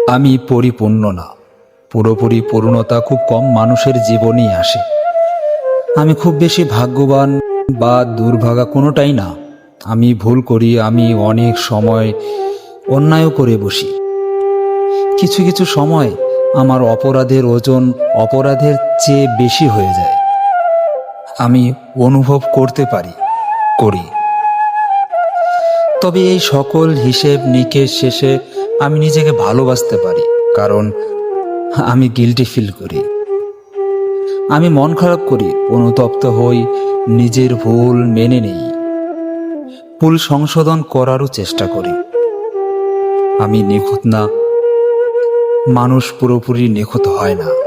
আমি পরিপূর্ণ না। পুরোপুরি পূর্ণতা খুব কম মানুষের জীবনেই আসে। আমি খুব বেশি ভাগ্যবান বা দুর্ভাগা কোনোটাই না। আমি ভুল করি, আমি অনেক সময় অন্যায়ও করে বসি। কিছু কিছু সময় আমার অপরাধের ওজন অপরাধের চেয়ে বেশি হয়ে যায়। আমি অনুভব করতে করি। তবে এই সকল হিসেব নিকেশ শেষে আমি নিজেকে ভালোবাসতে পারি, কারণ আমি গিল্টি ফিল করি। আমি মন খারাপ করি, অনুতপ্ত হই, নিজের ভুল মেনে নেই, ভুল সংশোধন করারও চেষ্টা করি। আমি নিখুঁত না, মানুষ পুরোপুরি নিখুঁত হয় না।